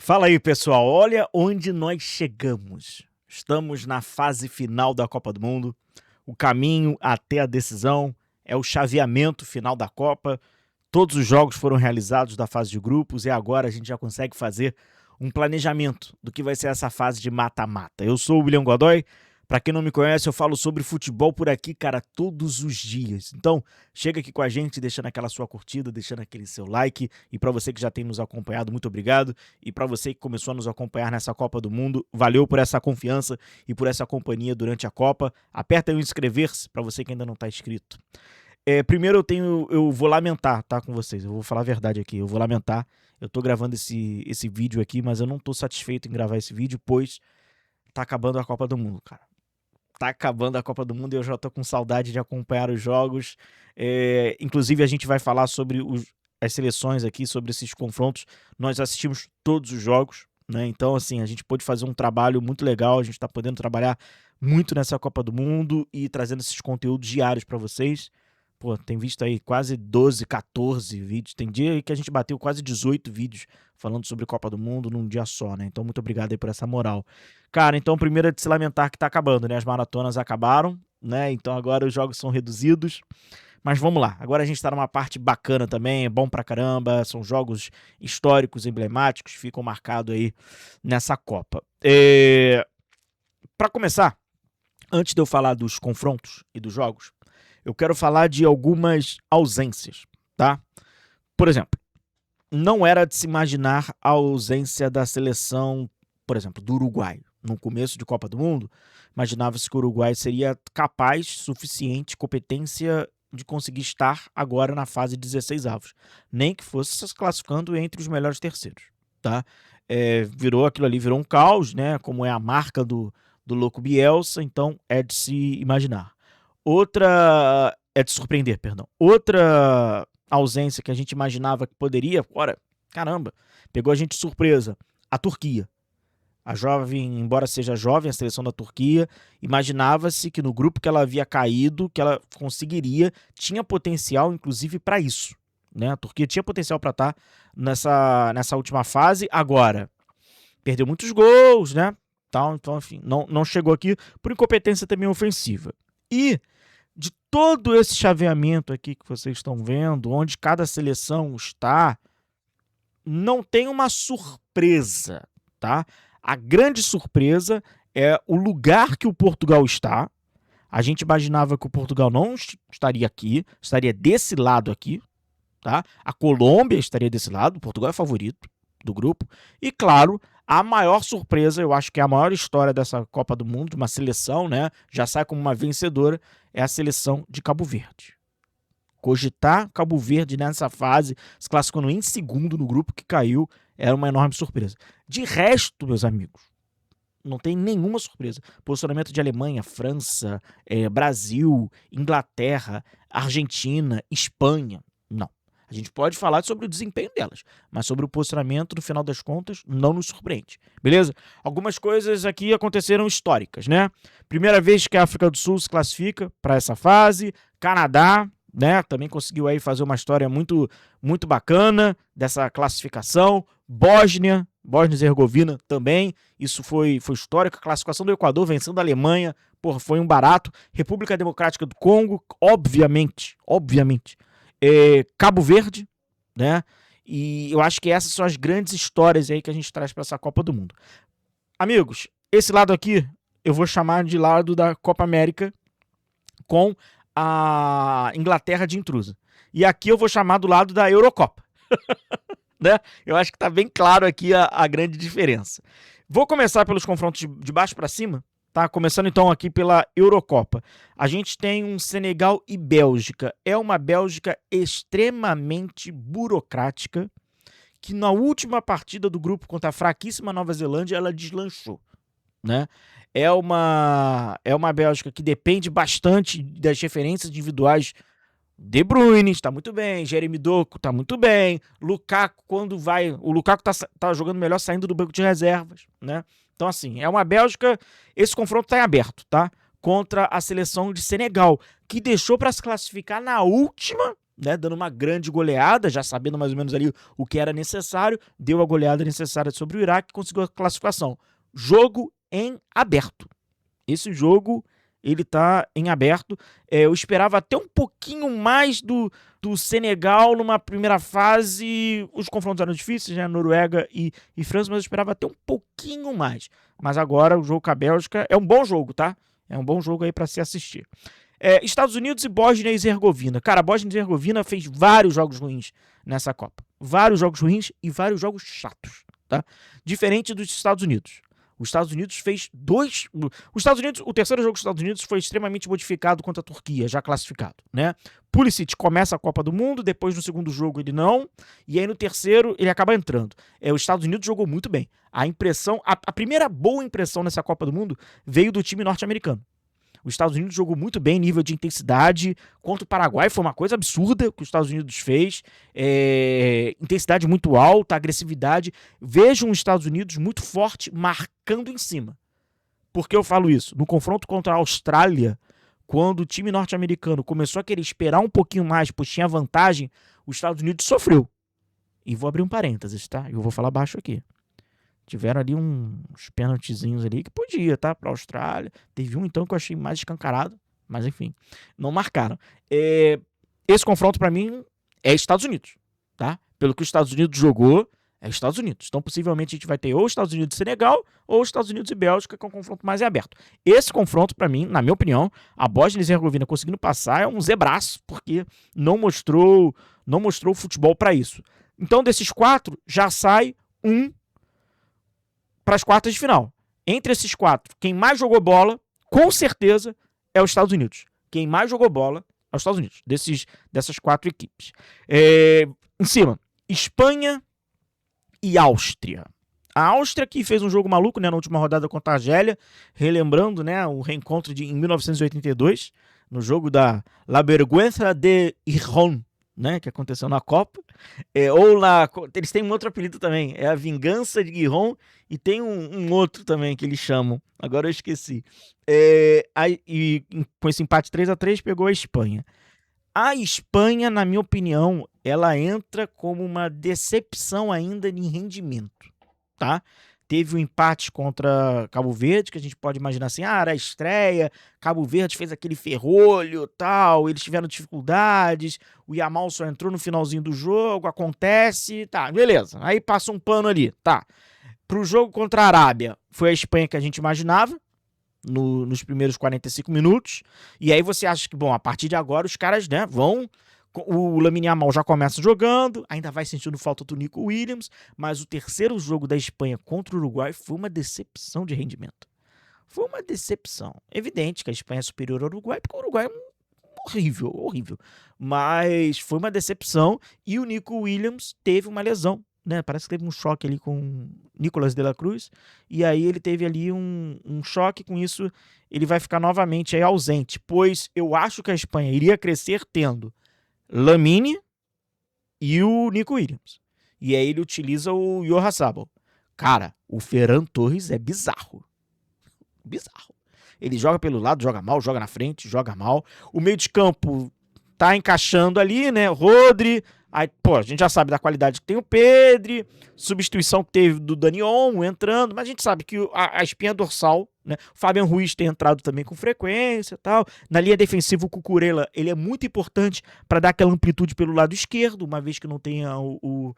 Fala aí, pessoal. Olha onde nós chegamos. Estamos na fase final da Copa do Mundo. O caminho até a decisão é o chaveamento final da Copa. Todos os jogos foram realizados da fase de grupos e agora a gente já consegue fazer um planejamento do que vai ser essa fase de mata-mata. Eu sou o William Godoy. Para quem não me conhece, eu falo sobre futebol por aqui, cara, todos os dias. Então, chega aqui com a gente, deixando aquela sua curtida, deixando aquele seu like. E para você que já tem nos acompanhado, muito obrigado. E para você que começou a nos acompanhar nessa Copa do Mundo, valeu por essa confiança e por essa companhia durante a Copa. Aperta aí o inscrever-se para você que ainda não está inscrito. Primeiro eu vou lamentar, tá, com vocês. Eu vou falar a verdade aqui, eu vou lamentar. Eu tô gravando esse vídeo aqui, mas eu não tô satisfeito em gravar esse vídeo, pois tá acabando a Copa do Mundo, cara. Tá acabando a Copa do Mundo e eu já tô com saudade de acompanhar os jogos. Inclusive, a gente vai falar sobre as seleções aqui, sobre esses confrontos. Nós assistimos todos os jogos, né? Então, assim, a gente pôde fazer um trabalho muito legal. A gente tá podendo trabalhar muito nessa Copa do Mundo e trazendo esses conteúdos diários para vocês. Pô, tem visto aí quase 12, 14 vídeos. Tem dia aí que a gente bateu quase 18 vídeos falando sobre Copa do Mundo num dia só, né? Então, muito obrigado aí por essa moral. Cara, então primeiro é de se lamentar que tá acabando, né? As maratonas acabaram, né? Então agora os jogos são reduzidos. Mas vamos lá, agora a gente tá numa parte bacana também, é bom pra caramba, são jogos históricos, emblemáticos, ficam marcados aí nessa Copa. Pra começar, antes de eu falar dos confrontos e dos jogos, eu quero falar de algumas ausências, tá? Por exemplo, não era de se imaginar a ausência da seleção, por exemplo, do Uruguai. No começo de Copa do Mundo, imaginava-se que o Uruguai seria capaz, suficiente, competência de conseguir estar agora na fase de 16avos. Nem que fosse se classificando entre os melhores terceiros, tá? Virou aquilo ali, virou um caos, né? Como é a marca do louco Bielsa, então é de se imaginar. É de surpreender, perdão. Outra ausência que a gente imaginava que poderia, ora, caramba, pegou a gente de surpresa. A Turquia. A jovem, embora seja jovem, a seleção da Turquia, imaginava-se que no grupo que ela havia caído, que ela conseguiria, tinha potencial, inclusive, para isso. Né? A Turquia tinha potencial para estar nessa última fase. Agora, perdeu muitos gols, né? Então, enfim, não chegou aqui por incompetência também ofensiva. E de todo esse chaveamento aqui que vocês estão vendo, onde cada seleção está, não tem uma surpresa, tá? A grande surpresa é o lugar que o Portugal está. A gente imaginava que o Portugal não estaria aqui, estaria desse lado aqui, tá? A Colômbia estaria desse lado, o Portugal é favorito do grupo. E, claro, a maior surpresa, eu acho que é a maior história dessa Copa do Mundo, de uma seleção, né? Já sai como uma vencedora, é a seleção de Cabo Verde. Cogitar Cabo Verde nessa fase, se classificando em segundo no grupo que caiu, era uma enorme surpresa. De resto, meus amigos, não tem nenhuma surpresa. Posicionamento de Alemanha, França, Brasil, Inglaterra, Argentina, Espanha, não. A gente pode falar sobre o desempenho delas, mas sobre o posicionamento, no final das contas, não nos surpreende. Beleza? Algumas coisas aqui aconteceram históricas, né? Primeira vez que a África do Sul se classifica para essa fase, Canadá, né, também conseguiu aí fazer uma história muito, muito bacana dessa classificação. Bósnia e Herzegovina também, isso foi histórico. A classificação do Equador vencendo a Alemanha, porra, foi um barato. República Democrática do Congo, obviamente. Cabo Verde, né? E eu acho que essas são as grandes histórias aí que a gente traz para essa Copa do Mundo. Amigos, esse lado aqui eu vou chamar de lado da Copa América com a Inglaterra de intrusa. E aqui eu vou chamar do lado da Eurocopa. Né? Eu acho que tá bem claro aqui a grande diferença. Vou começar pelos confrontos de baixo para cima, tá? Começando então aqui pela Eurocopa. A gente tem um Senegal e Bélgica. É uma Bélgica extremamente burocrática, que na última partida do grupo contra a fraquíssima Nova Zelândia, ela deslanchou, né? É uma Bélgica que depende bastante das referências individuais. De Bruyne está muito bem, Jeremy Doku está muito bem, Lukaku quando vai... O Lukaku tá jogando melhor saindo do banco de reservas, né? Então, assim, é uma Bélgica... Esse confronto está em aberto, tá? Contra a seleção de Senegal, que deixou para se classificar na última né, dando uma grande goleada, já sabendo mais ou menos ali o que era necessário, deu a goleada necessária sobre o Iraque e conseguiu a classificação. Jogo em aberto. Esse jogo, ele tá em aberto. Eu esperava até um pouquinho mais do Senegal numa primeira fase. Os confrontos eram difíceis, né? Noruega e França, mas eu esperava até um pouquinho mais. Mas agora o jogo com a Bélgica é um bom jogo, tá? É um bom jogo aí para se assistir. Estados Unidos e Bósnia e Herzegovina. Cara, a Bósnia e Herzegovina fez vários jogos ruins nessa Copa. Vários jogos ruins e vários jogos chatos, tá? Diferente dos Estados Unidos. Os Estados Unidos fez dois... O terceiro jogo dos Estados Unidos foi extremamente modificado contra a Turquia, já classificado, né? Pulisic começa a Copa do Mundo, depois no segundo jogo ele não, e aí no terceiro ele acaba entrando. Os Estados Unidos jogou muito bem. A primeira boa impressão nessa Copa do Mundo veio do time norte-americano. Os Estados Unidos jogou muito bem em nível de intensidade. Contra o Paraguai foi uma coisa absurda que os Estados Unidos fez. Intensidade muito alta, agressividade. Vejam os Estados Unidos muito forte, marcando em cima. Por que eu falo isso? No confronto contra a Austrália, quando o time norte-americano começou a querer esperar um pouquinho mais, pois tinha vantagem, os Estados Unidos sofreu. E vou abrir um parênteses, tá? Eu vou falar baixo aqui. Tiveram ali uns pênaltizinhos ali que podia, tá? Pra Austrália. Teve um, então, que eu achei mais escancarado. Mas, enfim, não marcaram. Esse confronto, pra mim, é Estados Unidos, tá? Pelo que os Estados Unidos jogou, é Estados Unidos. Então, possivelmente, a gente vai ter ou Estados Unidos e Senegal ou Estados Unidos e Bélgica, que é um confronto mais aberto. Esse confronto, pra mim, na minha opinião, a Bósnia e Herzegovina conseguindo passar é um zebraço, porque não mostrou futebol pra isso. Então, desses 4, já sai um para as quartas de final. Entre esses 4, quem mais jogou bola, com certeza, é os Estados Unidos. Quem mais jogou bola é os Estados Unidos, dessas 4 equipes. Em cima, Espanha e Áustria. A Áustria que fez um jogo maluco, né, na última rodada contra a Argélia, relembrando, né, o reencontro em 1982, no jogo da La Vergüenza de Gijón, né, que aconteceu na Copa, eles têm um outro apelido também, é a Vingança de Gijón, e tem um outro também que eles chamam, agora eu esqueci. E com esse empate 3-3 pegou a Espanha. A Espanha, na minha opinião, ela entra como uma decepção ainda em rendimento, tá? Teve um empate contra Cabo Verde, que a gente pode imaginar assim, era a estreia, Cabo Verde fez aquele ferrolho, tal, eles tiveram dificuldades, o Yamal só entrou no finalzinho do jogo, acontece, tá, beleza. Aí passa um pano ali, tá. Pro jogo contra a Arábia, foi a Espanha que a gente imaginava, nos primeiros 45 minutos, e aí você acha que, bom, a partir de agora os caras, né, vão... O Lamine Yamal já começa jogando, ainda vai sentindo falta do Nico Williams, mas o terceiro jogo da Espanha contra o Uruguai foi uma decepção de rendimento. Foi uma decepção. Evidente que a Espanha é superior ao Uruguai, porque o Uruguai é horrível, horrível. Mas foi uma decepção e o Nico Williams teve uma lesão, né? Parece que teve um choque ali com Nicolás de la Cruz, e aí ele teve ali um choque, com isso ele vai ficar novamente aí ausente, pois eu acho que a Espanha iria crescer tendo Lamine e o Nico Williams. E aí ele utiliza o Oyarzabal. Cara, o Ferran Torres é bizarro. Bizarro. Ele joga pelo lado, joga mal, joga na frente, joga mal. O meio de campo tá encaixando ali, né? Rodri. Aí, pô, a gente já sabe da qualidade que tem o Pedri. Substituição que teve do Dani Olmo entrando. Mas a gente sabe que a espinha dorsal, né? O Fabian Ruiz tem entrado também com frequência e tal. Na linha defensiva, o Cucurella, ele é muito importante para dar aquela amplitude pelo lado esquerdo, uma vez que não tenha o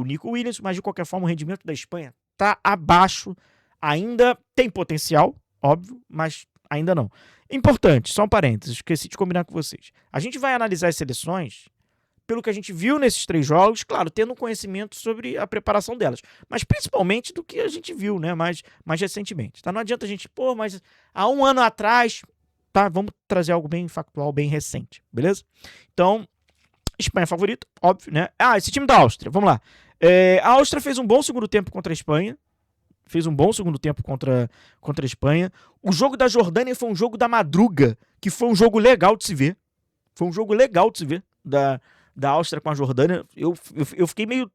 Nico Williams. Mas, de qualquer forma, o rendimento da Espanha tá abaixo. Ainda tem potencial, óbvio, mas ainda não. Importante, só um parênteses, esqueci de combinar com vocês. A gente vai analisar as seleções pelo que a gente viu nesses 3 jogos, claro, tendo conhecimento sobre a preparação delas, mas principalmente do que a gente viu, né, mais recentemente. Tá? Não adianta a gente, mas há um ano atrás, tá? Vamos trazer algo bem factual, bem recente, beleza? Então, Espanha favorita, óbvio, né? Esse time da Áustria, vamos lá. A Áustria fez um bom segundo tempo contra a Espanha, contra a Espanha. O jogo da Jordânia foi um jogo da madruga, que foi um jogo legal de se ver. Foi um jogo legal de se ver, da Áustria com a Jordânia. Eu fiquei meio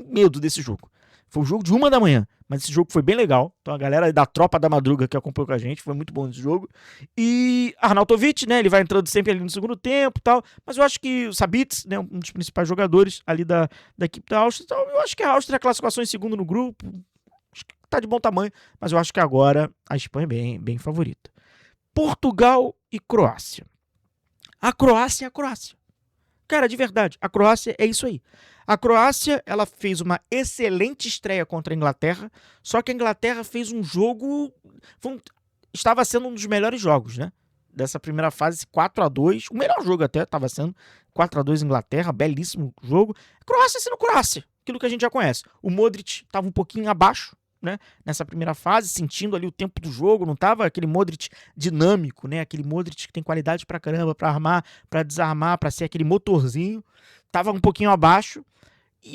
medo desse jogo. Foi um jogo de 1 da manhã, mas esse jogo foi bem legal. Então a galera da tropa da madruga que acompanhou com a gente, foi muito bom esse jogo. E Arnautovic, né, ele vai entrando sempre ali no segundo tempo e tal, mas eu acho que o Sabitzer, né, um dos principais jogadores ali da equipe da Áustria, então eu acho que a Áustria é a classificação em segundo no grupo, acho que tá de bom tamanho, mas eu acho que agora a Espanha é bem, bem favorita. Portugal e Croácia. A Croácia é a Croácia. Cara, de verdade, a Croácia é isso aí. A Croácia, ela fez uma excelente estreia contra a Inglaterra, só que a Inglaterra fez um jogo... estava sendo um dos melhores jogos, né? Dessa primeira fase, 4-2. O melhor jogo até estava sendo 4-2 Inglaterra, belíssimo jogo. Croácia sendo Croácia, aquilo que a gente já conhece. O Modric estava um pouquinho abaixo, né, nessa primeira fase, sentindo ali o tempo do jogo, não tava aquele Modric dinâmico, né, aquele Modric que tem qualidade pra caramba, pra armar, pra desarmar, pra ser aquele motorzinho, tava um pouquinho abaixo,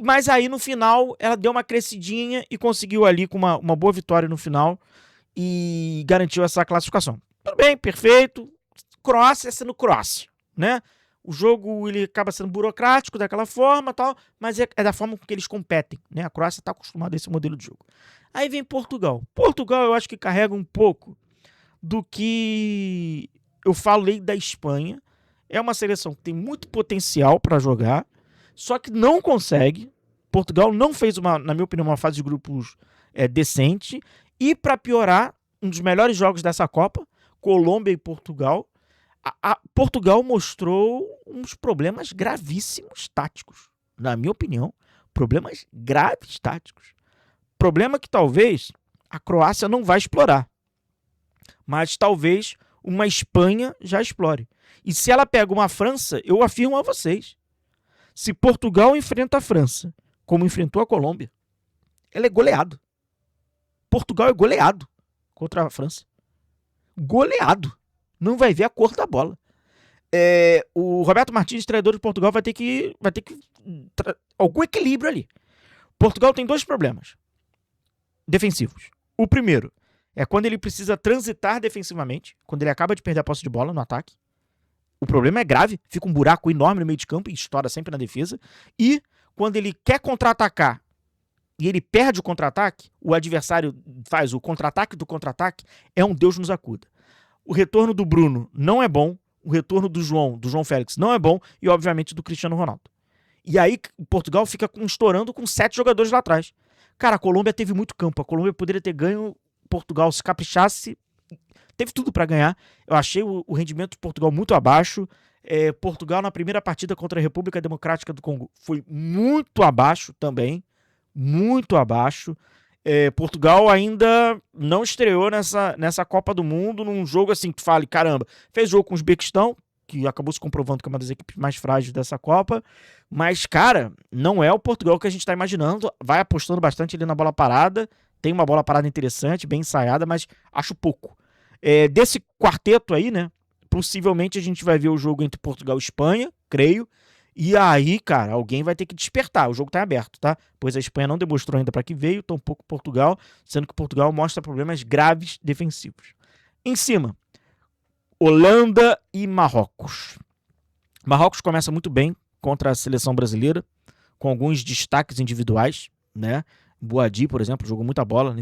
mas aí no final ela deu uma crescidinha e conseguiu ali com uma boa vitória no final e garantiu essa classificação. Tudo bem, perfeito, Croácia sendo Croácia, né? O jogo ele acaba sendo burocrático daquela forma, tal, mas é da forma com que eles competem, né? A Croácia está acostumada a esse modelo de jogo. Aí vem Portugal. Portugal eu acho que carrega um pouco do que eu falei da Espanha. É uma seleção que tem muito potencial para jogar, só que não consegue. Portugal não fez, na minha opinião, uma fase de grupos decente. E para piorar, um dos melhores jogos dessa Copa, Colômbia e Portugal, Portugal mostrou uns problemas gravíssimos táticos. Na minha opinião, problemas graves táticos. Problema que talvez a Croácia não vai explorar. Mas talvez uma Espanha já explore. E se ela pega uma França, eu afirmo a vocês. Se Portugal enfrenta a França, como enfrentou a Colômbia, ela é goleado. Portugal é goleado contra a França. Goleado. Não vai ver a cor da bola. O Roberto Martínez, treinador de Portugal, vai ter que algum equilíbrio ali. Portugal tem 2 problemas defensivos. O primeiro é quando ele precisa transitar defensivamente, quando ele acaba de perder a posse de bola no ataque. O problema é grave, fica um buraco enorme no meio de campo e estoura sempre na defesa. E quando ele quer contra-atacar e ele perde o contra-ataque, o adversário faz o contra-ataque do contra-ataque, é um Deus nos acuda. O retorno do Bruno não é bom, o retorno do João Félix não é bom e, obviamente, do Cristiano Ronaldo. E aí Portugal fica estourando com 7 jogadores lá atrás. Cara, a Colômbia teve muito campo, a Colômbia poderia ter ganho, Portugal se caprichasse, teve tudo para ganhar. Eu achei o rendimento de Portugal muito abaixo. Portugal na primeira partida contra a República Democrática do Congo foi muito abaixo também, muito abaixo. Portugal ainda não estreou nessa Copa do Mundo num jogo assim que tu fale, caramba, fez jogo com o Uzbequistão, que acabou se comprovando que é uma das equipes mais frágeis dessa Copa, mas, cara, não é o Portugal que a gente tá imaginando, vai apostando bastante ali na bola parada, tem uma bola parada interessante, bem ensaiada, mas acho pouco. Desse quarteto aí, né, possivelmente a gente vai ver o jogo entre Portugal e Espanha, creio, e aí, cara, alguém vai ter que despertar. O jogo tá aberto, tá? Pois a Espanha não demonstrou ainda para que veio, tampouco Portugal, sendo que Portugal mostra problemas graves defensivos. Em cima, Holanda e Marrocos. Marrocos começa muito bem contra a seleção brasileira, com alguns destaques individuais, né? Boadi, por exemplo, jogou muita bola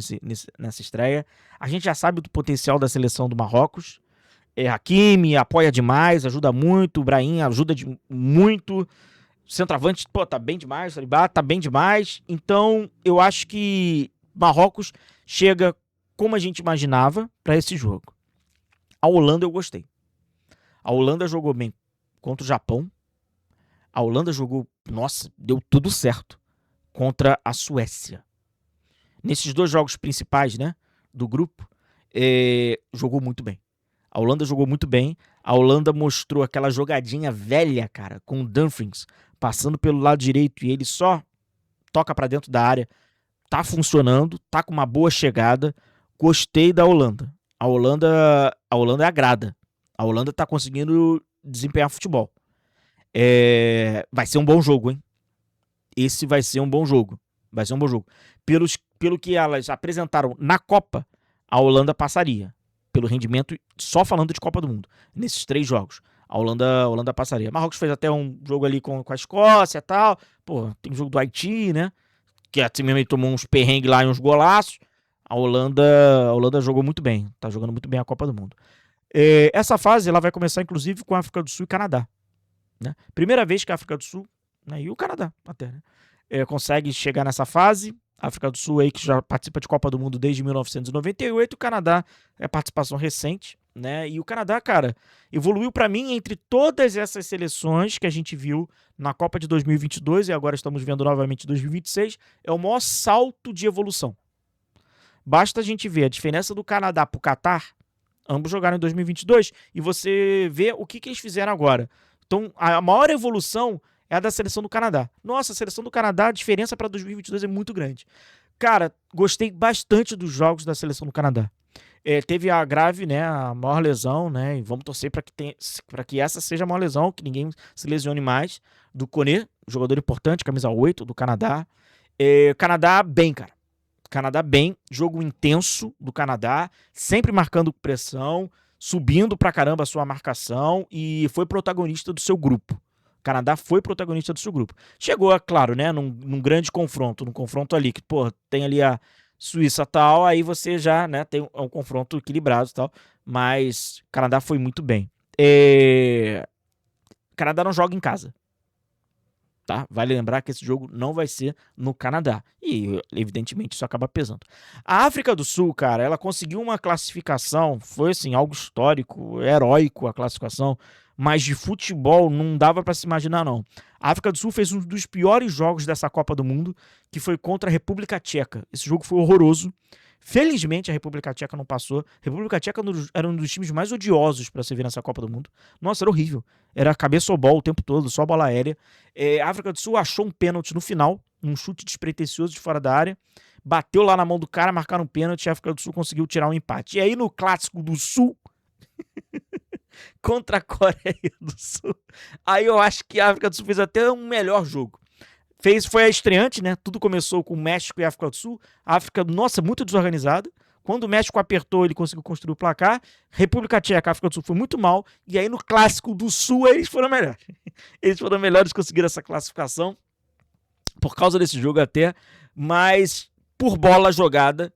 nessa estreia. A gente já sabe do potencial da seleção do Marrocos. Hakimi apoia demais, ajuda muito, o Brahim ajuda muito, o centroavante, tá bem demais, o Saliba tá bem demais, então eu acho que Marrocos chega como a gente imaginava para esse jogo. A Holanda eu gostei. A Holanda jogou bem contra o Japão, a Holanda jogou, nossa, deu tudo certo contra a Suécia. Nesses 2 jogos principais, né, do grupo, jogou muito bem. A Holanda jogou muito bem. A Holanda mostrou aquela jogadinha velha, cara, com o Dumfries passando pelo lado direito e ele só toca pra dentro da área. Tá funcionando, tá com uma boa chegada. Gostei da Holanda. A Holanda agrada. A Holanda tá conseguindo desempenhar futebol. Vai ser um bom jogo, hein? Esse vai ser um bom jogo. Vai ser um bom jogo. Pelo que elas apresentaram na Copa, a Holanda passaria. Pelo rendimento, só falando de Copa do Mundo, nesses 3 jogos. A Holanda passaria. Marrocos fez até um jogo ali com a Escócia e tal. Pô, tem o jogo do Haiti, né? que assim mesmo tomou uns perrengues lá e uns golaços. A Holanda jogou muito bem, tá jogando muito bem a Copa do Mundo. Essa fase ela vai começar inclusive com a África do Sul e Canadá, né? Primeira vez que a África do Sul, né, e o Canadá até, né, consegue chegar nessa fase. A África do Sul aí que já participa de Copa do Mundo desde 1998, o Canadá é participação recente, né? E o Canadá, cara, evoluiu para mim entre todas essas seleções que a gente viu na Copa de 2022 e agora estamos vendo novamente 2026, é o maior salto de evolução. Basta a gente ver a diferença do Canadá pro Catar, ambos jogaram em 2022, e você vê o que eles fizeram agora. Então, a maior evolução é a da seleção do Canadá. Nossa, a seleção do Canadá, a diferença para 2022 é muito grande. Cara, gostei bastante dos jogos da seleção do Canadá. Teve a grave, né, a maior lesão, né, e vamos torcer para que essa seja a maior lesão, que ninguém se lesione mais, do Koné, jogador importante, camisa 8 do Canadá. Canadá bem, cara. Canadá bem, jogo intenso do Canadá, sempre marcando pressão, subindo pra caramba a sua marcação e foi protagonista do seu grupo. O Canadá foi protagonista do seu grupo. Chegou, claro, né, num grande confronto, num confronto ali, que, pô, tem ali a Suíça tal, aí você já, né, tem um confronto equilibrado e tal, mas o Canadá foi muito bem. O Canadá não joga em casa. Tá? Vale lembrar que esse jogo não vai ser no Canadá. E, evidentemente, isso acaba pesando. A África do Sul, cara, ela conseguiu uma classificação, foi assim, algo histórico, heróico a classificação, mas de futebol não dava para se imaginar, não. A África do Sul fez um dos piores jogos dessa Copa do Mundo, que foi contra a República Tcheca. Esse jogo foi horroroso. Felizmente a República Tcheca não passou. A República Tcheca era um dos times mais odiosos para se ver nessa Copa do Mundo. Nossa, era horrível. Era cabeça ou bola o tempo todo, só bola aérea. A África do Sul achou um pênalti no final, um chute despretensioso de fora da área. Bateu lá na mão do cara, marcaram um pênalti e a África do Sul conseguiu tirar um empate. E aí no Clássico do Sul, contra a Coreia do Sul, aí eu acho que a África do Sul fez até um melhor jogo. Foi a estreante, né? Tudo começou com o México e a África do Sul. A África, nossa, muito desorganizada. Quando o México apertou, ele conseguiu construir o placar. República Tcheca, a África do Sul foi muito mal. E aí no Clássico do Sul eles foram melhores. Eles foram melhores, conseguiram essa classificação. Por causa desse jogo até. Mas por bola jogada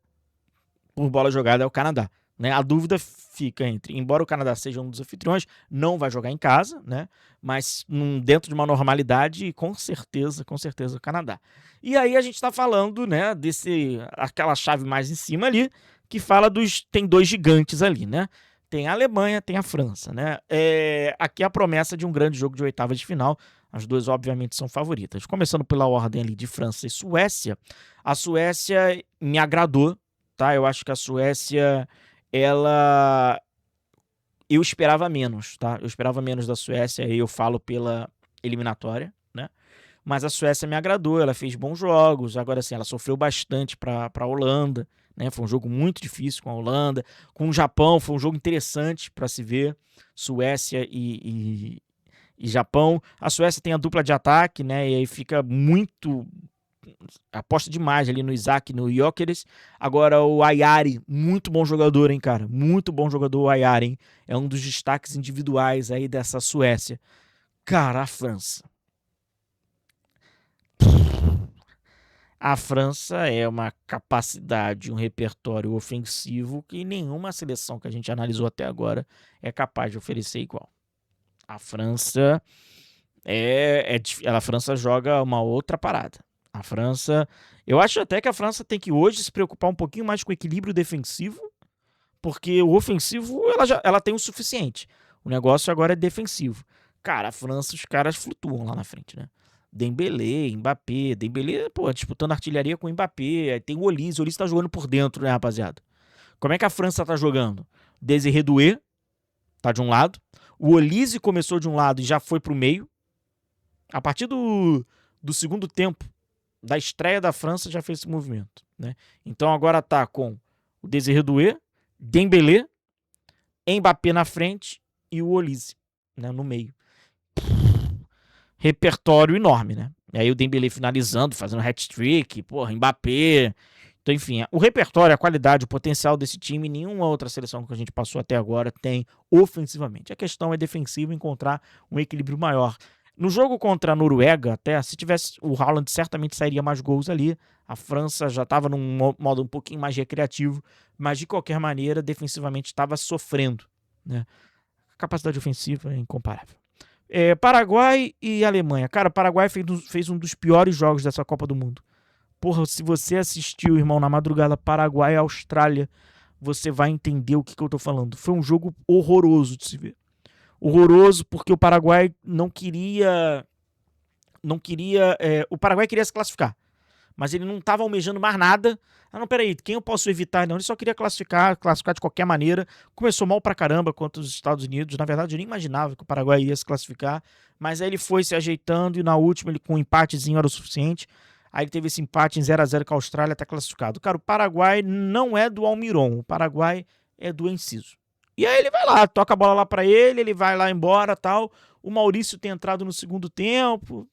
é o Canadá, né? A dúvida fica entre, embora o Canadá seja um dos anfitriões, não vai jogar em casa, né? Mas dentro de uma normalidade, com certeza o Canadá. E aí a gente tá falando, né, aquela chave mais em cima ali, que fala tem dois gigantes ali, né? Tem a Alemanha, tem a França, né? Aqui a promessa de um grande jogo de oitavas de final. As duas, obviamente, são favoritas. Começando pela ordem ali de França e Suécia. A Suécia me agradou, tá? Eu acho que a Suécia, eu esperava menos, tá? Eu esperava menos da Suécia, aí eu falo pela eliminatória, né? Mas a Suécia me agradou, ela fez bons jogos. Agora sim, ela sofreu bastante para a Holanda, né? Foi um jogo muito difícil com a Holanda. Com o Japão, foi um jogo interessante para se ver. Suécia e Japão. A Suécia tem a dupla de ataque, né? E aí fica muito... aposta demais ali no Isaac e no Gyökeres. Agora o Ayari, muito bom jogador, hein, cara? Muito bom jogador o Ayari, hein? É um dos destaques individuais aí dessa Suécia. Cara, a França. A França é uma capacidade, um repertório ofensivo que nenhuma seleção que a gente analisou até agora é capaz de oferecer igual. A França a França joga uma outra parada. A França, eu acho até que a França tem que hoje se preocupar um pouquinho mais com o equilíbrio defensivo, porque o ofensivo ela tem o suficiente. O negócio agora é defensivo. Cara, a França, os caras flutuam lá na frente, né? Dembélé, Mbappé. Dembélé, pô, disputando artilharia com o Mbappé. Aí tem o Olise tá jogando por dentro, né, rapaziada? Como é que a França tá jogando? Désiré Doué tá de um lado. O Olise começou de um lado e já foi pro meio. A partir do segundo tempo, da estreia da França, já fez esse movimento, né? Então agora tá com o Désiré Doué, Dembélé, Mbappé na frente e o Olise, né, no meio. Repertório enorme, né? E aí o Dembélé finalizando, fazendo hat-trick, porra, Mbappé. Então, enfim, o repertório, a qualidade, o potencial desse time, nenhuma outra seleção que a gente passou até agora tem ofensivamente. A questão é defensiva, encontrar um equilíbrio maior. No jogo contra a Noruega, até, se tivesse o Haaland, certamente sairia mais gols ali. A França já estava num modo um pouquinho mais recreativo, mas de qualquer maneira, defensivamente estava sofrendo, né? A capacidade ofensiva é incomparável. Paraguai e Alemanha. Cara, o Paraguai fez um dos piores jogos dessa Copa do Mundo. Porra, se você assistiu, irmão, na madrugada, Paraguai e Austrália, você vai entender o que eu tô falando. Foi um jogo horroroso de se ver. Horroroso porque o Paraguai não queria... o Paraguai queria se classificar, mas ele não estava almejando mais nada. Ah, não, peraí, quem eu posso evitar? Não, ele só queria classificar de qualquer maneira. Começou mal pra caramba contra os Estados Unidos. Na verdade, eu nem imaginava que o Paraguai ia se classificar, mas aí ele foi se ajeitando e na última, ele com um empatezinho era o suficiente. Aí ele teve esse empate em 0-0 com a Austrália, tá classificado. Cara, o Paraguai não é do Almiron, o Paraguai é do Enciso. E aí ele vai lá, toca a bola lá pra ele vai lá embora, tal. O Maurício tem entrado no segundo tempo.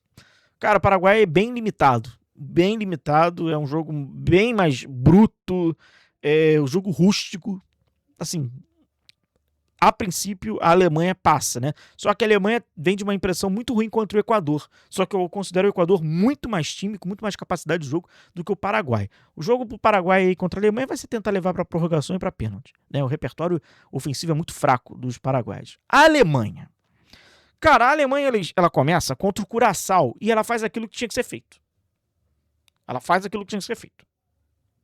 Cara, o Paraguai é bem limitado, é um jogo bem mais bruto, um jogo rústico. Assim, a princípio a Alemanha passa, né? Só que a Alemanha vem de uma impressão muito ruim contra o Equador. Só que eu considero o Equador muito mais time, com muito mais capacidade de jogo do que o Paraguai. O jogo pro Paraguai aí contra a Alemanha vai ser tentar levar para prorrogação e para pênalti, né? O repertório ofensivo é muito fraco dos paraguaios. A Alemanha. Cara, a Alemanha ela começa contra o Curaçao e ela faz aquilo que tinha que ser feito.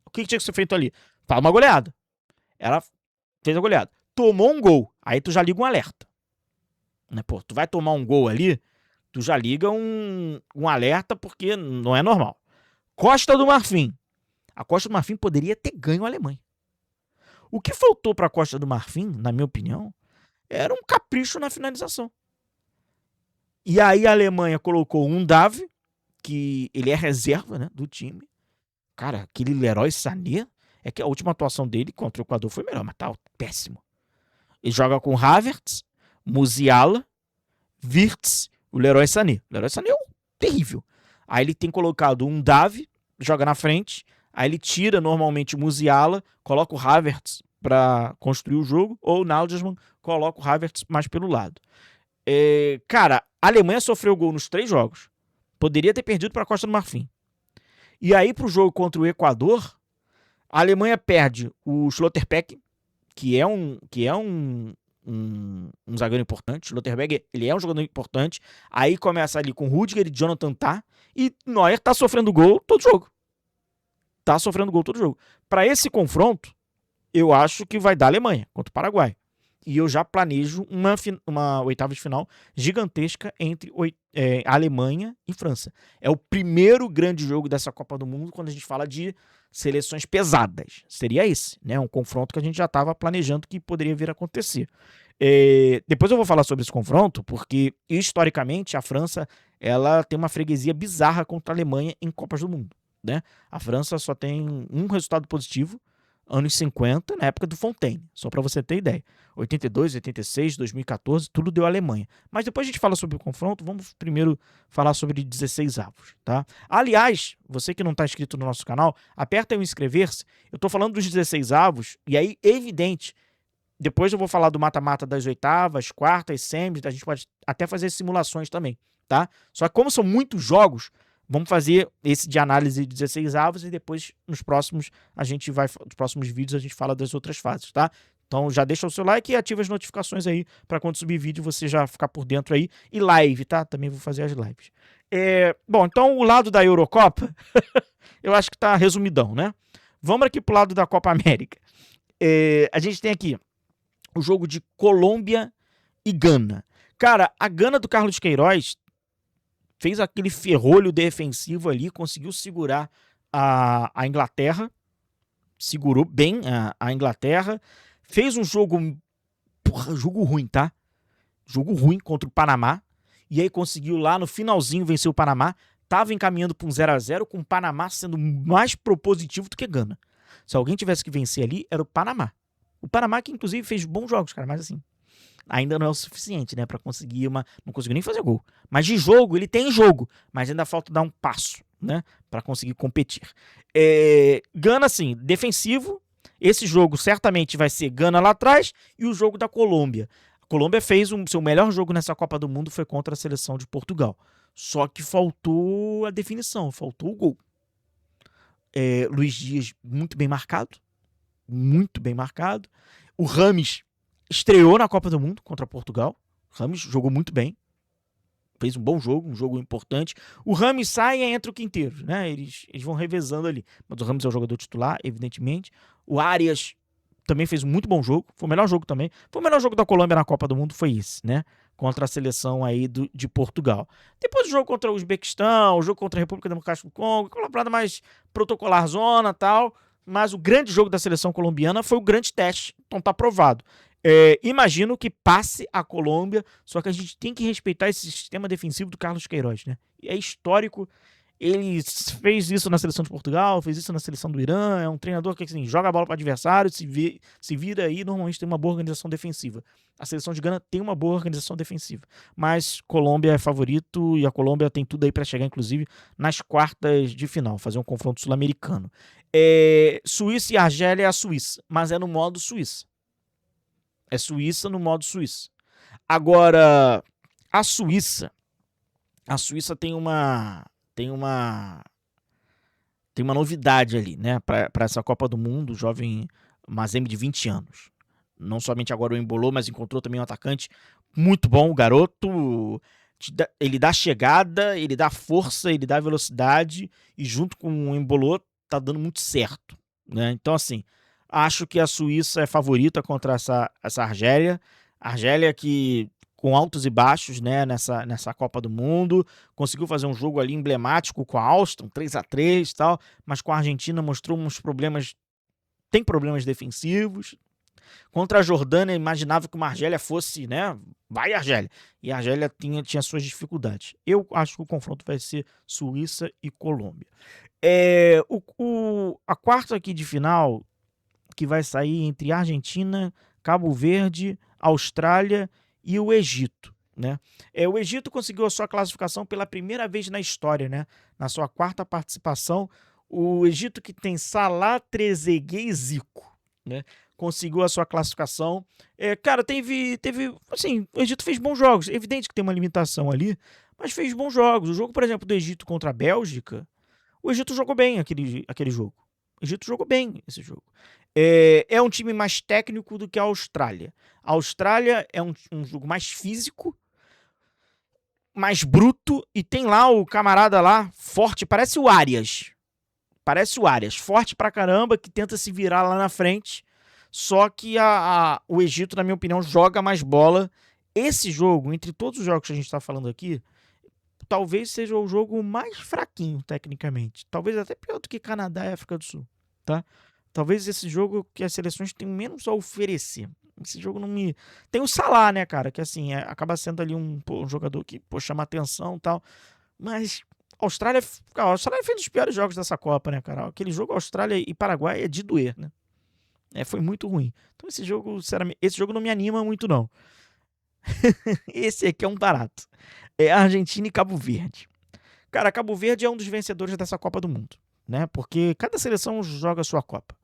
O que tinha que ser feito ali? Fala uma goleada. Ela fez a goleada. Tomou um gol. Aí tu já liga um alerta. Né? Pô, tu vai tomar um gol ali, tu já liga um alerta porque não é normal. Costa do Marfim. A Costa do Marfim poderia ter ganho a Alemanha. O que faltou pra Costa do Marfim, na minha opinião, era um capricho na finalização. E aí a Alemanha colocou um Davi, que ele é reserva, né, do time. Cara, aquele Leroy Sané, é que a última atuação dele contra o Equador foi melhor, mas tá péssimo. Ele joga com Havertz, Musiala, Wirtz, o Leroy Sané. O Leroy Sané é terrível. Aí ele tem colocado um Davi, joga na frente, aí ele tira normalmente o Musiala, coloca o Havertz para construir o jogo, ou o Nagelsmann coloca o Havertz mais pelo lado. Cara, a Alemanha sofreu gol nos 3 jogos. Poderia ter perdido para a Costa do Marfim. E aí, pro jogo contra o Equador, a Alemanha perde o Schlotterbeck, que é um zagueiro importante. O Schlotterbeck, ele é um jogador importante. Aí começa ali com Rudiger e Jonathan Tah. E Neuer tá sofrendo gol todo jogo. Para esse confronto, eu acho que vai dar Alemanha contra o Paraguai. E eu já planejo uma oitava de final gigantesca entre Alemanha e França. É o primeiro grande jogo dessa Copa do Mundo quando a gente fala de seleções pesadas. Seria esse, né? Um confronto que a gente já estava planejando que poderia vir a acontecer. Depois eu vou falar sobre esse confronto, porque historicamente a França ela tem uma freguesia bizarra contra a Alemanha em Copas do Mundo, né? A França só tem um resultado positivo, anos 50, na época do Fontaine, só para você ter ideia. 82, 86, 2014, tudo deu Alemanha. Mas depois a gente fala sobre o confronto, vamos primeiro falar sobre 16 avos, tá? Aliás, você que não está inscrito no nosso canal, aperta aí o inscrever-se. Eu tô falando dos 16 avos, e aí, evidente, depois eu vou falar do mata-mata das oitavas, quartas, semis, a gente pode até fazer simulações também, tá? Só que como são muitos jogos, vamos fazer esse de análise de 16 avos e depois nos próximos vídeos a gente fala das outras fases, tá? Então já deixa o seu like e ativa as notificações aí para quando subir vídeo você já ficar por dentro aí. E live, tá? Também vou fazer as lives. Bom, então o lado da Eurocopa, eu acho que tá resumidão, né? Vamos aqui pro lado da Copa América. A gente tem aqui o jogo de Colômbia e Gana. Cara, a Gana do Carlos Queiroz fez aquele ferrolho defensivo ali, conseguiu segurar a Inglaterra, segurou bem a Inglaterra, fez um jogo, jogo ruim, tá? Jogo ruim contra o Panamá, e aí conseguiu lá no finalzinho vencer o Panamá, tava encaminhando para um 0-0, com o Panamá sendo mais propositivo do que Gana. Se alguém tivesse que vencer ali, era o Panamá. O Panamá que inclusive fez bons jogos, cara, mas assim, ainda não é o suficiente, né, para conseguir não conseguiu nem fazer gol. Mas de jogo, ele tem jogo, mas ainda falta dar um passo, né, para conseguir competir. Gana, assim, defensivo. Esse jogo certamente vai ser Gana lá atrás e o jogo da Colômbia. Colômbia fez seu melhor jogo nessa Copa do Mundo foi contra a seleção de Portugal. Só que faltou a definição, faltou o gol. Luiz Dias muito bem marcado. Muito bem marcado. O Rames estreou na Copa do Mundo contra Portugal. O Rames jogou muito bem. Fez um bom jogo, um jogo importante. O Rames sai e entra o Quinteiro, né? Eles vão revezando ali. Mas o Rames é o jogador titular, evidentemente. O Arias também fez um muito bom jogo. Foi o melhor jogo também. Foi o melhor jogo da Colômbia na Copa do Mundo, foi esse, né? Contra a seleção aí de Portugal. Depois o jogo contra o Uzbequistão, o jogo contra a República Democrática do Congo, aquela parada mais protocolar zona e tal. Mas o grande jogo da seleção colombiana foi o grande teste. Então tá aprovado. Imagino que passe a Colômbia, só que a gente tem que respeitar esse sistema defensivo do Carlos Queiroz, né? É histórico. Ele fez isso na seleção de Portugal, fez isso na seleção do Irã. É um treinador que assim, joga a bola para o adversário, se vira aí, normalmente tem uma boa organização defensiva. A seleção de Gana tem uma boa organização defensiva, mas Colômbia é favorito e a Colômbia tem tudo aí para chegar, inclusive, nas quartas de final, fazer um confronto sul-americano. Suíça e Argélia é a Suíça, mas é no modo Suíça. É Suíça no modo Suíça. Agora, a Suíça tem uma novidade ali, né? Para essa Copa do Mundo, o jovem Mazembe de 20 anos. Não somente agora o embolou, mas encontrou também um atacante muito bom. O garoto, ele dá chegada, ele dá força, ele dá velocidade e junto com o embolou tá dando muito certo, né? Então, assim, acho que a Suíça é favorita contra essa Argélia. Argélia que com altos e baixos, né, nessa Copa do Mundo, conseguiu fazer um jogo ali emblemático com a Áustria, 3-3 e tal, mas com a Argentina mostrou uns problemas, tem problemas defensivos. Contra a Jordânia, imaginava que uma Argélia fosse, né, vai Argélia, e a Argélia tinha suas dificuldades. Eu acho que o confronto vai ser Suíça e Colômbia. A quarta aqui de final, que vai sair entre Argentina, Cabo Verde, Austrália e o Egito, né? O Egito conseguiu a sua classificação pela primeira vez na história, né? Na sua quarta participação, o Egito que tem Salah, Trezeguet e Zico, né? Conseguiu a sua classificação. Cara, teve assim, o Egito fez bons jogos. É evidente que tem uma limitação ali, mas fez bons jogos. O jogo, por exemplo, do Egito contra a Bélgica, o Egito jogou bem aquele jogo. O Egito jogou bem esse jogo. É um time mais técnico do que a Austrália. A Austrália é um jogo mais físico, mais bruto, e tem lá o camarada lá, forte, parece o Arias. Forte pra caramba, que tenta se virar lá na frente. Só que o Egito, na minha opinião, joga mais bola. Esse jogo, entre todos os jogos que a gente tá falando aqui, talvez seja o jogo mais fraquinho, tecnicamente. Talvez até pior do que Canadá e África do Sul, tá? Talvez esse jogo que as seleções têm menos a oferecer. Esse jogo não me... Tem o Salah, né, cara? Que assim, acaba sendo ali um jogador que chama atenção e tal. Mas a Austrália fez um dos piores jogos dessa Copa, né, cara? Aquele jogo Austrália e Paraguai é de doer, né? Foi muito ruim. Então esse jogo, sinceramente, esse jogo não me anima muito, não. Esse aqui é um barato. Argentina e Cabo Verde. Cara, Cabo Verde é um dos vencedores dessa Copa do Mundo, né? Porque cada seleção joga a sua Copa.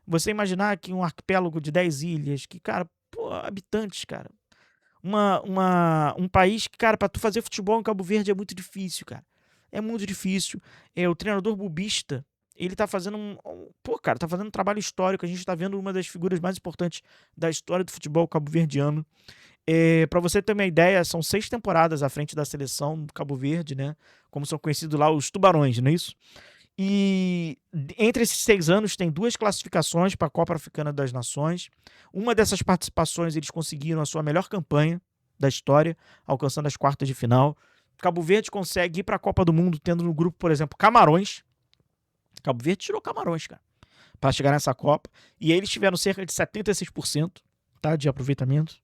Você imaginar que um arquipélago de 10 ilhas, que, cara, habitantes, cara. Um país que, cara, pra tu fazer futebol em Cabo Verde é muito difícil, cara. É muito difícil. O treinador bubista, ele tá fazendo tá fazendo um trabalho histórico. A gente tá vendo uma das figuras mais importantes da história do futebol cabo-verdiano. Pra você ter uma ideia, são 6 temporadas à frente da seleção do Cabo Verde, né? Como são conhecidos lá os Tubarões, não é isso? E entre esses 6 anos tem 2 classificações para a Copa Africana das Nações. Uma dessas participações eles conseguiram a sua melhor campanha da história, alcançando as quartas de final. Cabo Verde consegue ir para a Copa do Mundo tendo no grupo, por exemplo, Camarões. Cabo Verde tirou Camarões, cara, para chegar nessa Copa. E aí eles tiveram cerca de 76%, tá, de aproveitamento.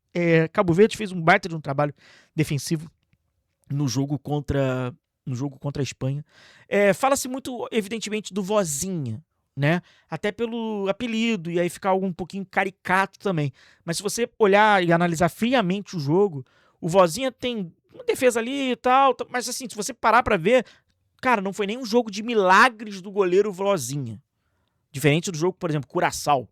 Cabo Verde fez um baita de um trabalho defensivo no jogo contra a Espanha. Fala-se muito, evidentemente, do Vozinha, né? Até pelo apelido, e aí fica algo um pouquinho caricato também. Mas se você olhar e analisar friamente o jogo, o Vozinha tem uma defesa ali e tal, mas assim, se você parar pra ver, cara, não foi nem um jogo de milagres do goleiro Vozinha. Diferente do jogo, por exemplo, Curaçao.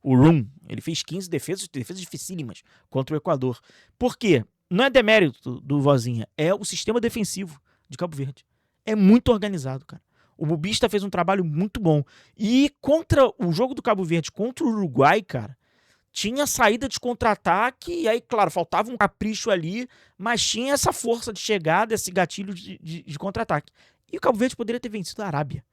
o Room. Ele fez 15 defesas dificílimas contra o Equador. Por quê? Não é demérito do Vozinha, é o sistema defensivo de Cabo Verde. É muito organizado, cara. O Bubista fez um trabalho muito bom. E contra o jogo do Cabo Verde contra o Uruguai, cara, tinha saída de contra-ataque, e aí, claro, faltava um capricho ali, mas tinha essa força de chegada, esse gatilho de contra-ataque. E o Cabo Verde poderia ter vencido a Arábia.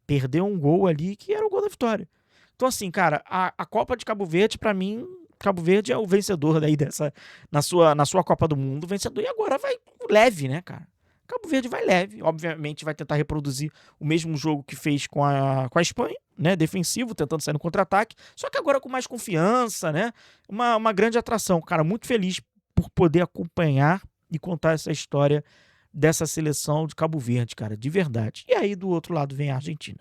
Perdeu um gol ali que era o gol da vitória. Então, assim, cara, a Copa de Cabo Verde, pra mim, Cabo Verde é o vencedor daí dessa, na sua Copa do Mundo, vencedor. E agora vai leve, né, cara? Cabo Verde vai leve. Obviamente vai tentar reproduzir o mesmo jogo que fez com a Espanha, né? Defensivo, tentando sair no contra-ataque. Só que agora com mais confiança, né? Uma grande atração. Cara, muito feliz por poder acompanhar e contar essa história dessa seleção de Cabo Verde, cara, de verdade. E aí, do outro lado, vem a Argentina.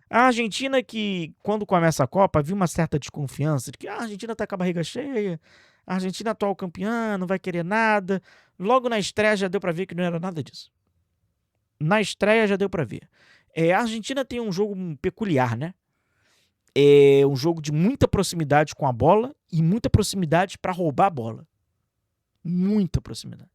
A Argentina que, quando começa a Copa, havia uma certa desconfiança de que a Argentina tá com a barriga cheia, a Argentina é atual campeã, não vai querer nada. Logo na estreia já deu pra ver que não era nada disso. Na estreia já deu pra ver. A Argentina tem um jogo peculiar, né? É um jogo de muita proximidade com a bola e muita proximidade pra roubar a bola. Muita proximidade.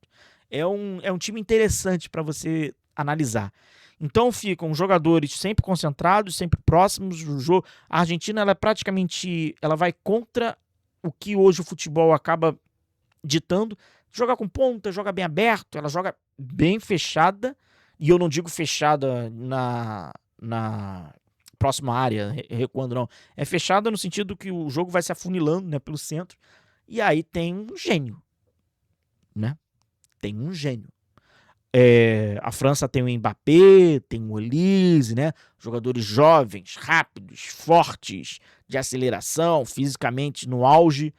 É um time interessante pra você analisar. Então ficam jogadores sempre concentrados, sempre próximos do jogo. A Argentina, ela vai contra o que hoje o futebol acaba ditando. Joga com ponta, joga bem aberto, ela joga bem fechada. E eu não digo fechada na próxima área, recuando não. É fechada no sentido que o jogo vai se afunilando, né, pelo centro. E aí tem um gênio, né? Tem um gênio. A França tem o Mbappé, tem o Olise, né? Jogadores jovens, rápidos, fortes, de aceleração, fisicamente no auge.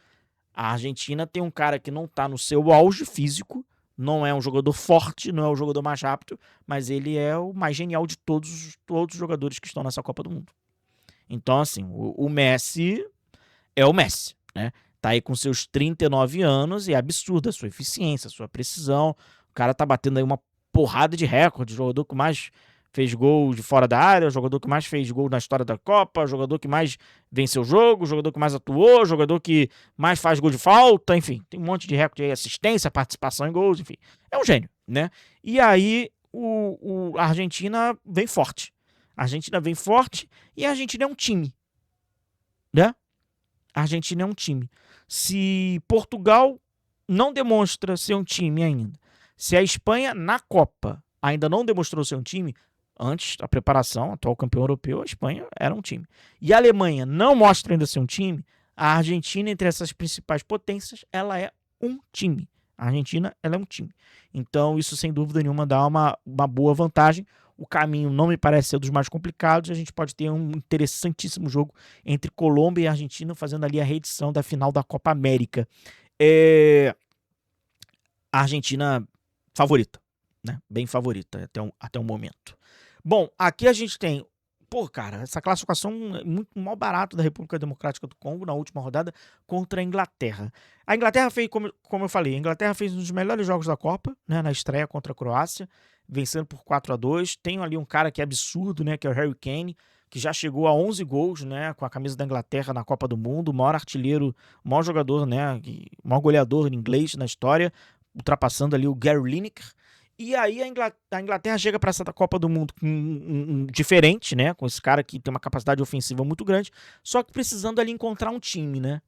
A Argentina tem um cara que não está no seu auge físico, não é um jogador forte, não é o jogador mais rápido, mas ele é o mais genial de todos os jogadores que estão nessa Copa do Mundo. Então, assim, o Messi é o Messi, né? Tá aí com seus 39 anos e é absurda a sua eficiência, a sua precisão. O cara tá batendo aí uma porrada de recorde, jogador que mais fez gol de fora da área, jogador que mais fez gol na história da Copa, jogador que mais venceu o jogo, jogador que mais atuou, jogador que mais faz gol de falta, enfim, tem um monte de recorde aí, assistência, participação em gols, enfim. É um gênio, né? E aí a Argentina vem forte. A Argentina vem forte e a Argentina é um time, né? A Argentina é um time. Se Portugal não demonstra ser um time ainda, se a Espanha na Copa ainda não demonstrou ser um time, antes da preparação, atual campeão europeu, a Espanha era um time. E a Alemanha não mostra ainda ser um time, a Argentina, entre essas principais potências, ela é um time. A Argentina, ela é um time. Então, isso sem dúvida nenhuma dá uma boa vantagem. O caminho não me parece ser dos mais complicados. A gente pode ter um interessantíssimo jogo entre Colômbia e Argentina, fazendo ali a reedição da final da Copa América. A Argentina favorita, né? Bem favorita até o momento. Bom, aqui a gente tem, cara, essa classificação é muito mal barato da República Democrática do Congo na última rodada contra a Inglaterra. A Inglaterra fez, como eu falei, a Inglaterra fez um dos melhores jogos da Copa, né, na estreia contra a Croácia, vencendo por 4-2. Tem ali um cara que é absurdo, né, que é o Harry Kane, que já chegou a 11 gols, né, com a camisa da Inglaterra na Copa do Mundo, o maior artilheiro, o maior jogador, né, o maior goleador inglês na história, ultrapassando ali o Gary Lineker. E aí a Inglaterra chega para essa Copa do Mundo diferente, né? Com esse cara que tem uma capacidade ofensiva muito grande, só que precisando ali encontrar um time, né?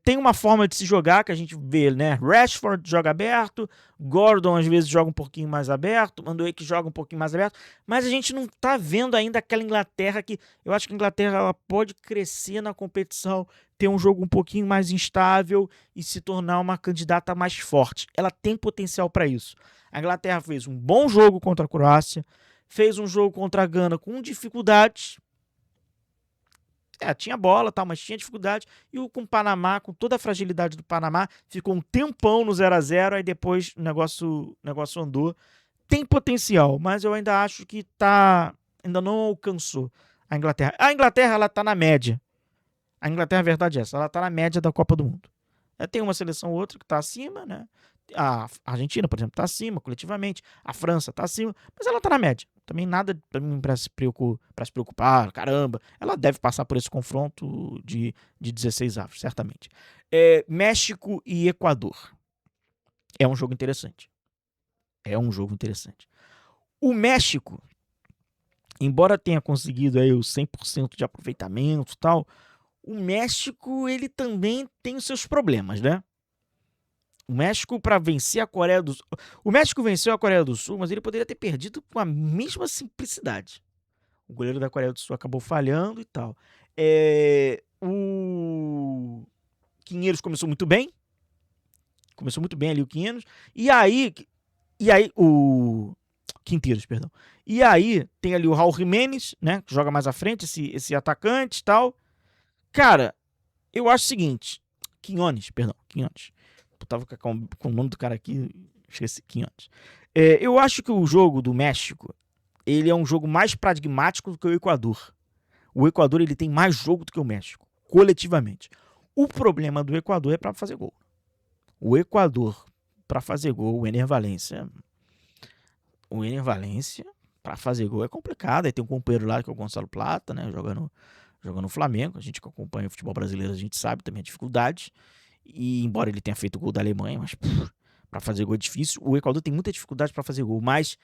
Tem uma forma de se jogar que a gente vê, né? Rashford joga aberto, Gordon às vezes joga um pouquinho mais aberto, Mandueke joga um pouquinho mais aberto, mas a gente não tá vendo ainda aquela Inglaterra que eu acho que a Inglaterra ela pode crescer na competição, ter um jogo um pouquinho mais instável e se tornar uma candidata mais forte. Ela tem potencial para isso. A Inglaterra fez um bom jogo contra a Croácia, fez um jogo contra a Gana com dificuldades. Tinha bola, tal, mas tinha dificuldade. E com o Panamá, com toda a fragilidade do Panamá, ficou um tempão no 0-0, aí depois o negócio andou. Tem potencial, mas eu ainda acho que ainda não alcançou a Inglaterra. A Inglaterra, ela tá na média. A Inglaterra, a verdade é essa, ela tá na média da Copa do Mundo. Tem uma seleção ou outra que tá acima, né? A Argentina, por exemplo, está acima coletivamente, a França está acima, mas ela está na média. Também nada para se preocupar, caramba. Ela deve passar por esse confronto de 16 avos, certamente. México e Equador. É um jogo interessante. O México, embora tenha conseguido aí os 100% de aproveitamento e tal, o México ele também tem os seus problemas, né? O México, para vencer a Coreia do Sul. O México venceu a Coreia do Sul, mas ele poderia ter perdido com a mesma simplicidade. O goleiro da Coreia do Sul acabou falhando e tal. O Quinheiros começou muito bem. Começou muito bem ali o Quinheiros. E aí o Quinteiros, perdão. E aí tem ali o Raul Jiménez, né? Que joga mais à frente, esse atacante e tal. Cara, eu acho o seguinte. Quinones. Eu tava com o nome do cara aqui, esqueci, Quinones. Eu acho que o jogo do México, ele é um jogo mais pragmático do que o Equador. O Equador, ele tem mais jogo do que o México, coletivamente. O problema do Equador é para fazer gol. O Equador, para fazer gol, o Ener Valencia, para fazer gol é complicado. Aí tem um companheiro lá que é o Gonçalo Plata, né, jogando no Flamengo. A gente que acompanha o futebol brasileiro, a gente sabe também a dificuldade. E embora ele tenha feito o gol da Alemanha, mas para fazer gol é difícil. O Equador tem muita dificuldade para fazer gol, mas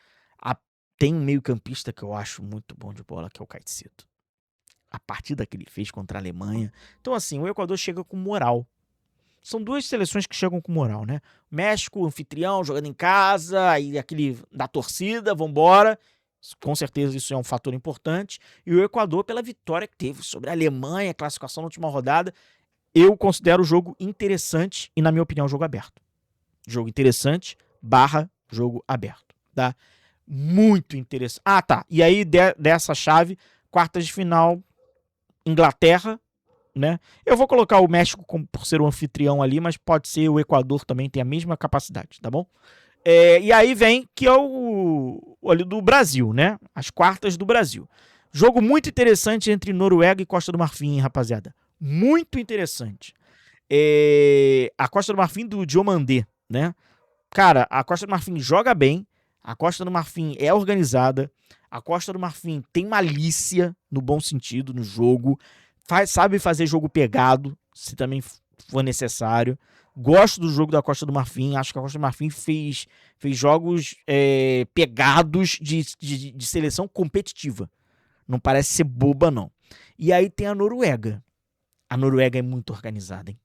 tem um meio-campista que eu acho muito bom de bola, que é o Caicedo. A partida que ele fez contra a Alemanha. Então, assim, o Equador chega com moral. São duas seleções que chegam com moral, né? México, anfitrião, jogando em casa, aí aquele da torcida, vambora. Com certeza isso é um fator importante. E o Equador, pela vitória que teve sobre a Alemanha, classificação na última rodada, eu considero o jogo interessante e, na minha opinião, jogo aberto. Jogo interessante / jogo aberto, tá? Muito interessante. Ah, tá. E aí, dessa chave, quartas de final, Inglaterra, né? Eu vou colocar o México por ser o anfitrião ali, mas pode ser o Equador também, tem a mesma capacidade, tá bom? E aí vem que é o ali do Brasil, né? As quartas do Brasil. Jogo muito interessante entre Noruega e Costa do Marfim, rapaziada. Muito interessante. A Costa do Marfim do Diomandé, né? Cara, a Costa do Marfim joga bem, a Costa do Marfim é organizada, a Costa do Marfim tem malícia, no bom sentido, no jogo, sabe fazer jogo pegado, se também for necessário. Gosto do jogo da Costa do Marfim, acho que a Costa do Marfim fez jogos pegados de seleção competitiva. Não parece ser boba, não. E aí tem a Noruega. A Noruega é muito organizada, hein?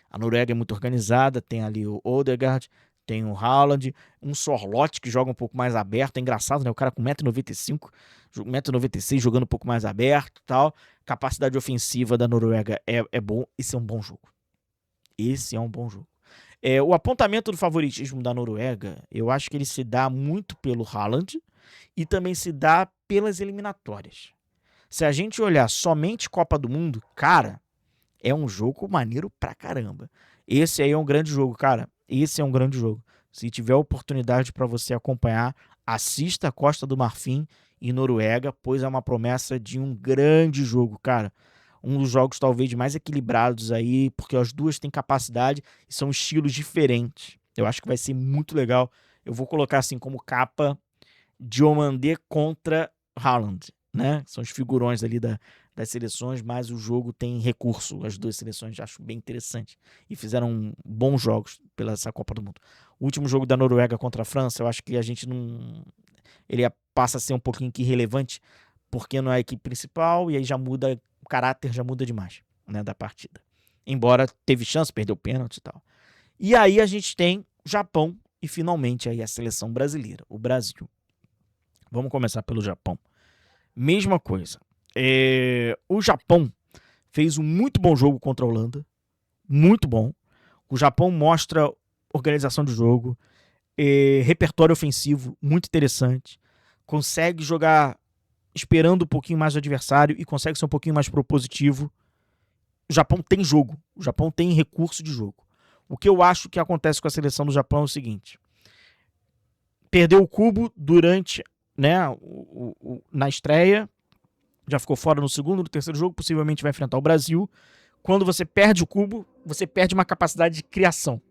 A Noruega é muito organizada, tem ali o Odegaard, tem o Haaland, um Sorloth que joga um pouco mais aberto. É engraçado, né? O cara com 1,95m, 1,96m, jogando um pouco mais aberto e tal. Capacidade ofensiva da Noruega é bom. Esse é um bom jogo. O apontamento do favoritismo da Noruega, eu acho que ele se dá muito pelo Haaland e também se dá pelas eliminatórias. Se a gente olhar somente Copa do Mundo, cara, é um jogo maneiro pra caramba. Esse aí é um grande jogo, cara. Esse é um grande jogo. Se tiver oportunidade para você acompanhar, assista Costa do Marfim e Noruega, pois é uma promessa de um grande jogo, cara. Um dos jogos talvez mais equilibrados aí, porque as duas têm capacidade e são estilos diferentes. Eu acho que vai ser muito legal. Eu vou colocar assim como capa Diomandé contra Haaland, né? São os figurões ali das seleções, mas o jogo tem recurso. As duas seleções acho bem interessante e fizeram bons jogos pela essa Copa do Mundo. O último jogo da Noruega contra a França, eu acho que a gente não... Ele passa a ser um pouquinho irrelevante, porque não é a equipe principal, e aí já muda, o caráter já muda demais, né, da partida. Embora teve chance, perdeu o pênalti e tal. E aí a gente tem Japão e finalmente aí a seleção brasileira, o Brasil. Vamos começar pelo Japão. Mesma coisa. O Japão fez um muito bom jogo contra a Holanda. Muito bom. O Japão mostra organização de jogo, repertório ofensivo muito interessante. Consegue jogar esperando um pouquinho mais do adversário e consegue ser um pouquinho mais propositivo. O Japão tem jogo. O Japão tem recurso de jogo. O que eu acho que acontece com a seleção do Japão é o seguinte. Perdeu o cubo durante... né, na estreia, já ficou fora no segundo, no terceiro jogo, possivelmente vai enfrentar o Brasil. Quando você perde o cubo, você perde uma capacidade de criação.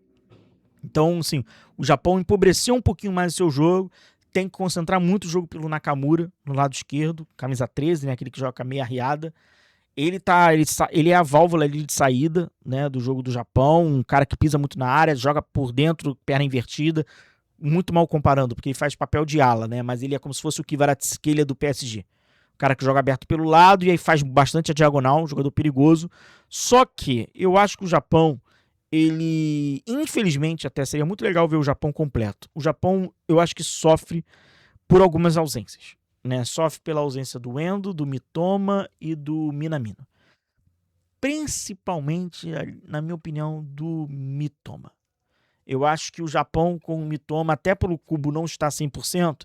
Então, assim, o Japão empobreceu um pouquinho mais o seu jogo, tem que concentrar muito o jogo pelo Nakamura, no lado esquerdo, camisa 13, né, aquele que joga meia arriada. Ele é a válvula ali de saída, né, do jogo do Japão, um cara que pisa muito na área, joga por dentro, perna invertida, muito mal comparando, porque ele faz papel de ala, né, mas ele é como se fosse o Kvaratskhelia do PSG. O cara que joga aberto pelo lado e aí faz bastante a diagonal, um jogador perigoso. Só que eu acho que o Japão, ele, infelizmente, até seria muito legal ver o Japão completo. O Japão, eu acho que sofre por algumas ausências, né? Sofre pela ausência do Endo, do Mitoma e do Minamino. Principalmente, na minha opinião, do Mitoma. Eu acho que o Japão com o Mitoma, até pelo Kubo não estar 100%,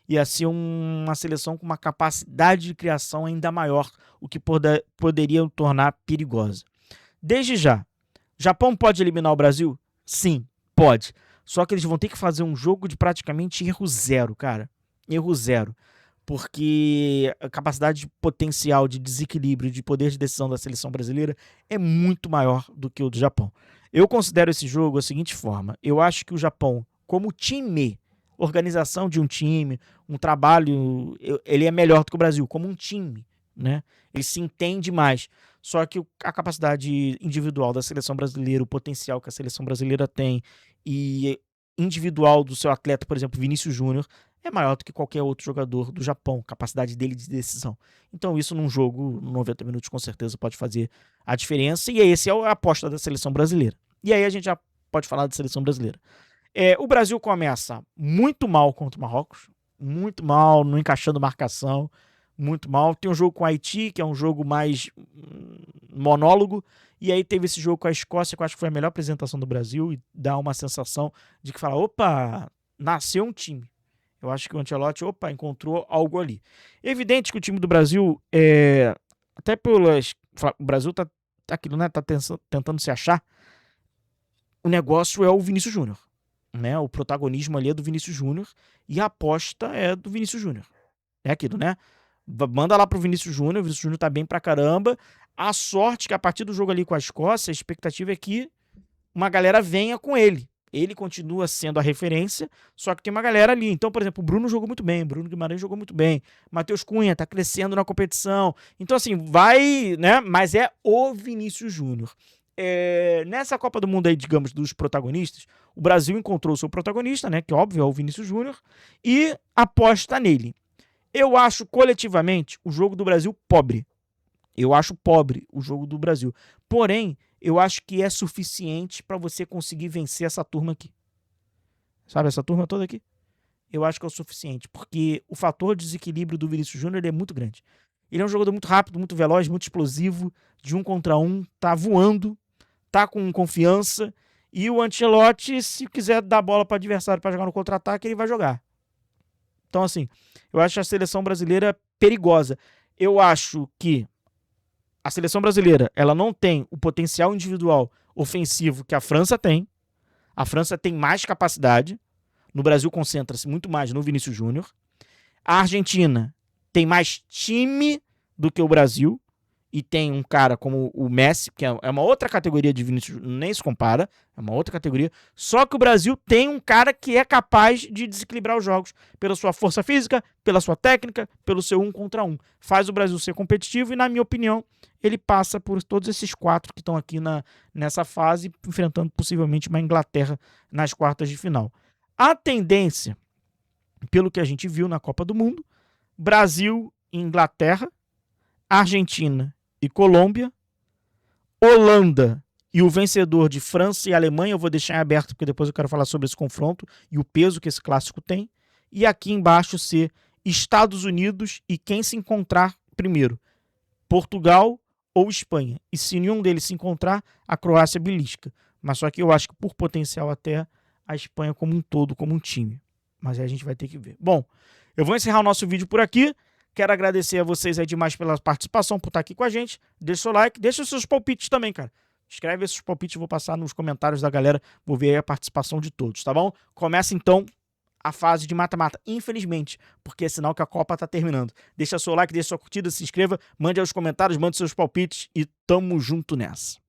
ia ser uma seleção com uma capacidade de criação ainda maior, o que poderia tornar perigosa. Desde já, Japão pode eliminar o Brasil? Sim, pode. Só que eles vão ter que fazer um jogo de praticamente erro zero, cara. Erro zero. Porque a capacidade de potencial, de desequilíbrio, de poder de decisão da seleção brasileira é muito maior do que o do Japão. Eu considero esse jogo da seguinte forma. Eu acho que o Japão, como time, organização de um time, um trabalho, ele é melhor do que o Brasil, como um time, né? Ele se entende mais. Só que a capacidade individual da seleção brasileira, o potencial que a seleção brasileira tem e individual do seu atleta, por exemplo, Vinícius Júnior, é maior do que qualquer outro jogador do Japão, capacidade dele de decisão. Então isso num jogo, 90 minutos, com certeza pode fazer a diferença, e esse é a aposta da seleção brasileira. E aí a gente já pode falar da seleção brasileira. O Brasil começa muito mal contra o Marrocos, muito mal, não encaixando marcação, muito mal. Tem um jogo com o Haiti, que é um jogo mais monólogo, e aí teve esse jogo com a Escócia, que eu acho que foi a melhor apresentação do Brasil, e dá uma sensação de que fala, opa, nasceu um time. Eu acho que o Ancelotti, encontrou algo ali. É evidente que o time do Brasil, até pelas... O Brasil tá aquilo, né? Tá tentando se achar. O negócio é o Vinícius Júnior, né? O protagonismo ali é do Vinícius Júnior e a aposta é do Vinícius Júnior. É aquilo, né? Manda lá pro Vinícius Júnior, o Vinícius Júnior tá bem pra caramba. A sorte que a partir do jogo ali com a Escócia, a expectativa é que uma galera venha com ele. Ele continua sendo a referência, só que tem uma galera ali. Então, por exemplo, o Bruno jogou muito bem, Bruno Guimarães jogou muito bem, Matheus Cunha tá crescendo na competição. Então, assim, vai, né? Mas é o Vinícius Júnior. Nessa Copa do Mundo aí, digamos, dos protagonistas, o Brasil encontrou o seu protagonista, né? Que óbvio é o Vinícius Júnior, e aposta nele. Eu acho coletivamente o jogo do Brasil pobre. Eu acho pobre o jogo do Brasil. Porém, eu acho que é suficiente para você conseguir vencer essa turma aqui. Sabe, essa turma toda aqui? Eu acho que é o suficiente, porque o fator de desequilíbrio do Vinícius Júnior é muito grande. Ele é um jogador muito rápido, muito veloz, muito explosivo, de 1 contra 1, tá voando, tá com confiança, e o Ancelotti, se quiser dar bola para o adversário para jogar no contra-ataque, ele vai jogar. Então, assim, eu acho a seleção brasileira perigosa. Eu acho que a seleção brasileira, ela não tem o potencial individual ofensivo que a França tem. A França tem mais capacidade. No Brasil concentra-se muito mais no Vinícius Júnior. A Argentina tem mais time do que o Brasil. E tem um cara como o Messi, que é uma outra categoria de Vinícius, nem se compara, é uma outra categoria. Só que o Brasil tem um cara que é capaz de desequilibrar os jogos pela sua força física, pela sua técnica, pelo seu 1 contra 1. Faz o Brasil ser competitivo e, na minha opinião, ele passa por todos esses 4 que estão aqui nessa fase, enfrentando possivelmente uma Inglaterra nas quartas de final. A tendência, pelo que a gente viu na Copa do Mundo, Brasil e Inglaterra, Argentina e Colômbia, Holanda e o vencedor de França e Alemanha, eu vou deixar em aberto porque depois eu quero falar sobre esse confronto e o peso que esse clássico tem, e aqui embaixo ser Estados Unidos e quem se encontrar primeiro, Portugal ou Espanha, e se nenhum deles se encontrar, a Croácia belisca, mas só que eu acho que por potencial até a Espanha como um todo, como um time, mas aí a gente vai ter que ver. Bom, eu vou encerrar o nosso vídeo por aqui. Quero agradecer a vocês aí demais pela participação, por estar aqui com a gente. Deixa o seu like, deixa os seus palpites também, cara. Escreve esses palpites, vou passar nos comentários da galera. Vou ver aí a participação de todos, tá bom? Começa então a fase de mata-mata, infelizmente, porque é sinal que a Copa tá terminando. Deixa seu like, deixa sua curtida, se inscreva, mande aí os comentários, mande seus palpites e tamo junto nessa.